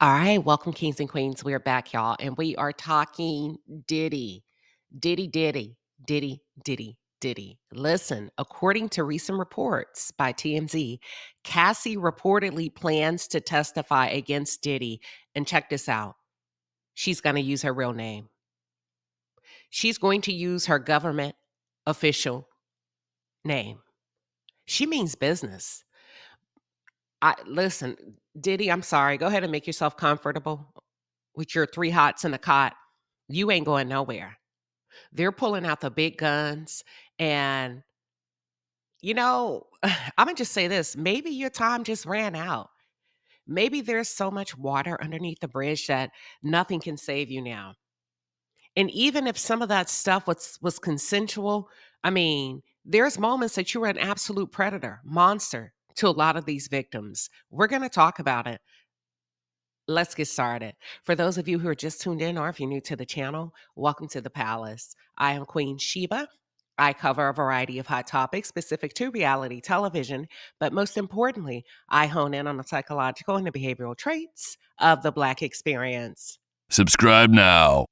All right, welcome, kings and queens. We're back, y'all, and we are talking Diddy. Diddy, Diddy, Diddy, Diddy, Diddy. Listen, according to recent reports by TMZ, Cassie reportedly plans to testify against Diddy. And check this out, she's going to use her real name. She's going to use her government official name. She means business. Listen, Diddy, I'm sorry. Go ahead and make yourself comfortable with your three hots in a cot. You ain't going nowhere. They're pulling out the big guns. And, I'm going to just say this. Maybe your time just ran out. Maybe there's so much water underneath the bridge that nothing can save you now. And even if some of that stuff was consensual, I mean, there's moments that you were an absolute predator, monster to a lot of these victims. We're going to talk about it. Let's get started. For those of you who are just tuned in, or if you're new to the channel, welcome to the palace. I am Queen Sheba. I cover a variety of hot topics specific to reality television, but most importantly, I hone in on the psychological and the behavioral traits of the Black experience. Subscribe now.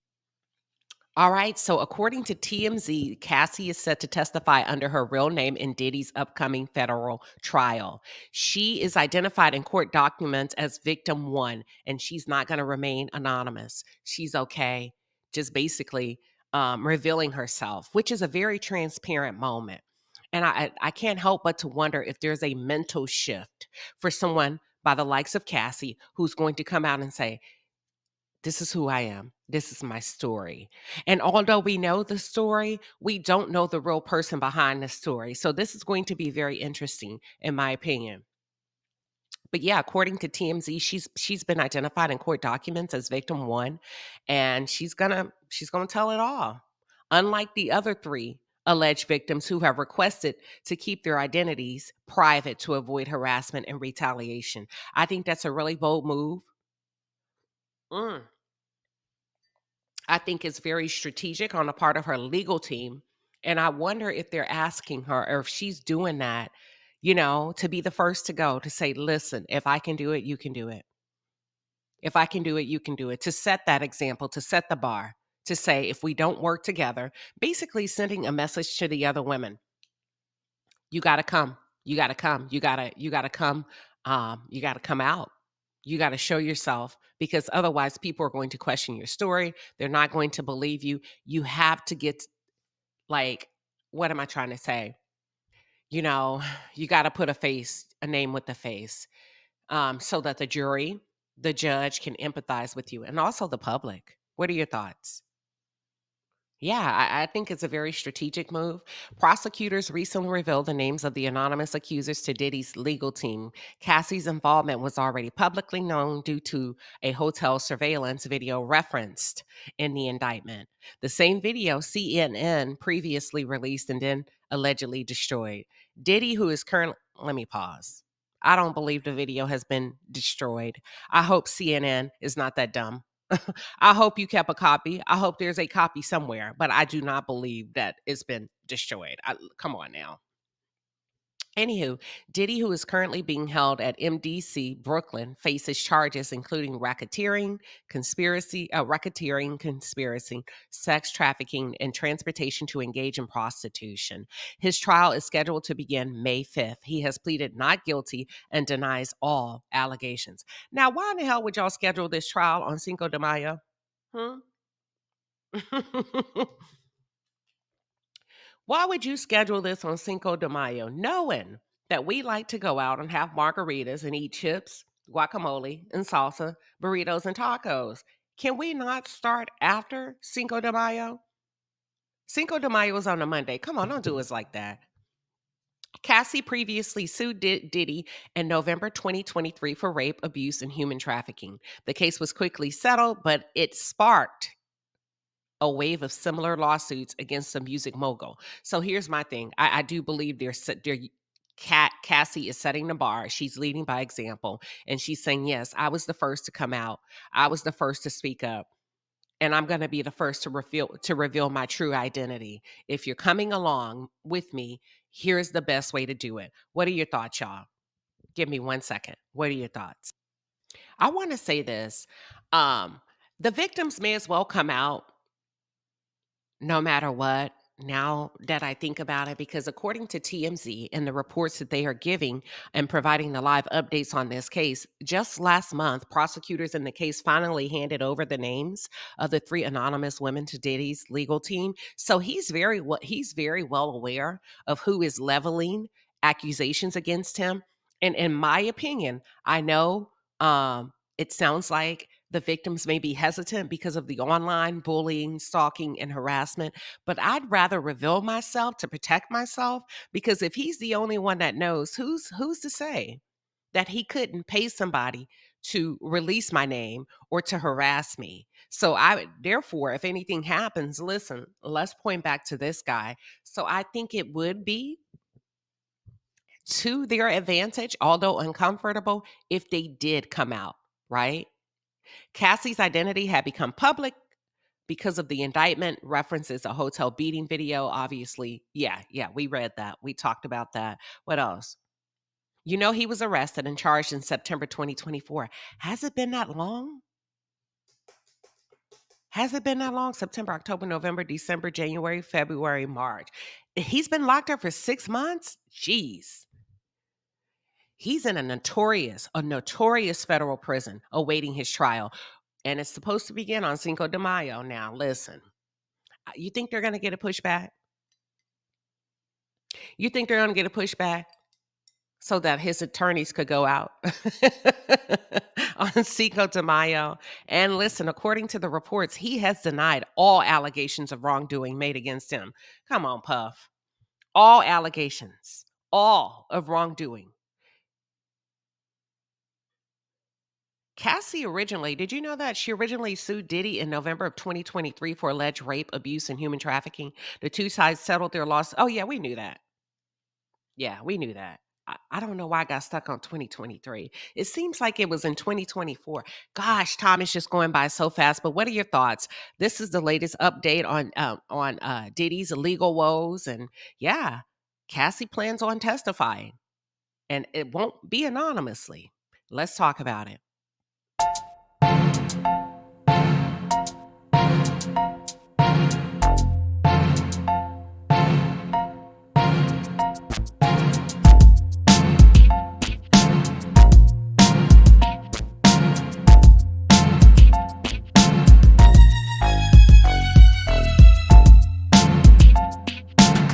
All right, so according to TMZ, Cassie is set to testify under her real name in Diddy's upcoming federal trial. She is identified in court documents as victim one, and she's not going to remain anonymous. She's okay, just basically revealing herself, which is a very transparent moment. And I can't help but to wonder if there's a mental shift for someone by the likes of Cassie who's going to come out and say, this is who I am. This is my story. And although we know the story, we don't know the real person behind the story. So this is going to be very interesting, in my opinion. But yeah, according to TMZ, she's been identified in court documents as victim one, and she's gonna tell it all. Unlike the other three alleged victims who have requested to keep their identities private to avoid harassment and retaliation. I think that's a really bold move. Mm. I think it's very strategic on the part of her legal team. And I wonder if they're asking her or if she's doing that, to be the first to go to say, listen, if I can do it, you can do it. If I can do it, you can do it. To set that example, to set the bar, to say, if we don't work together, basically sending a message to the other women. You got to come. You got to come. You got to come. You got to come out. You got to show yourself because otherwise people are going to question your story. They're not going to believe you. You have to get like, what am I trying to say? You know, you got to put a name with the face, so that the jury, the judge can empathize with you and also the public. What are your thoughts? Yeah, I think it's a very strategic move. Prosecutors recently revealed the names of the anonymous accusers to Diddy's legal team. Cassie's involvement was already publicly known due to a hotel surveillance video referenced in the indictment. The same video CNN previously released and then allegedly destroyed. Diddy, who is currently, let me pause. I don't believe the video has been destroyed. I hope CNN is not that dumb. I hope you kept a copy. I hope there's a copy somewhere, but I do not believe that it's been destroyed. Come on now. Anywho, Diddy, who is currently being held at MDC Brooklyn, faces charges including racketeering, sex trafficking, and transportation to engage in prostitution. His trial is scheduled to begin May 5th. He has pleaded not guilty and denies all allegations. Now, why in the hell would y'all schedule this trial on Cinco de Mayo? Hmm? Why would you schedule this on Cinco de Mayo, knowing that we like to go out and have margaritas and eat chips, guacamole, and salsa, burritos, and tacos? Can we not start after Cinco de Mayo? Cinco de Mayo is on a Monday. Come on, don't do us like that. Cassie previously sued Diddy in November 2023 for rape, abuse, and human trafficking. The case was quickly settled, but it sparked a wave of similar lawsuits against the music mogul. So here's my thing. I do believe Cassie is setting the bar. She's leading by example. And she's saying, yes, I was the first to come out. I was the first to speak up. And I'm going to be the first to reveal my true identity. If you're coming along with me, here's the best way to do it. What are your thoughts, y'all? Give me 1 second. What are your thoughts? I want to say this. Um, the victims may as well come out no matter what, now that I think about it, because according to TMZ and the reports that they are giving and providing the live updates on this case, just last month, prosecutors in the case finally handed over the names of the three anonymous women to Diddy's legal team. So he's very well aware of who is leveling accusations against him. And in my opinion, I know it sounds like the victims may be hesitant because of the online bullying, stalking, and harassment, but I'd rather reveal myself to protect myself, because if he's the only one that knows, who's to say that he couldn't pay somebody to release my name or to harass me? So therefore, if anything happens, listen, let's point back to this guy. So I think it would be to their advantage, although uncomfortable, if they did come out, right? Cassie's identity had become public because of the indictment references a hotel beating video. Obviously, yeah, we read that. We talked about that. What else? You know, he was arrested and charged in September 2024. Has it been that long? Has it been that long? September, October, November, December, January, February, March. He's been locked up for 6 months? Jeez. He's in a notorious federal prison awaiting his trial. And it's supposed to begin on Cinco de Mayo. Now, listen, you think they're going to get a pushback? You think they're going to get a pushback so that his attorneys could go out on Cinco de Mayo? And listen, according to the reports, he has denied all allegations of wrongdoing made against him. Come on, Puff. All allegations, all of wrongdoing. Cassie originally, did you know that she originally sued Diddy in November of 2023 for alleged rape, abuse, and human trafficking? The two sides settled their loss. Oh, yeah, we knew that. Yeah, we knew that. I don't know why I got stuck on 2023. It seems like it was in 2024. Gosh, time is just going by so fast. But what are your thoughts? This is the latest update on Diddy's legal woes, and yeah, Cassie plans on testifying, and it won't be anonymously. Let's talk about it.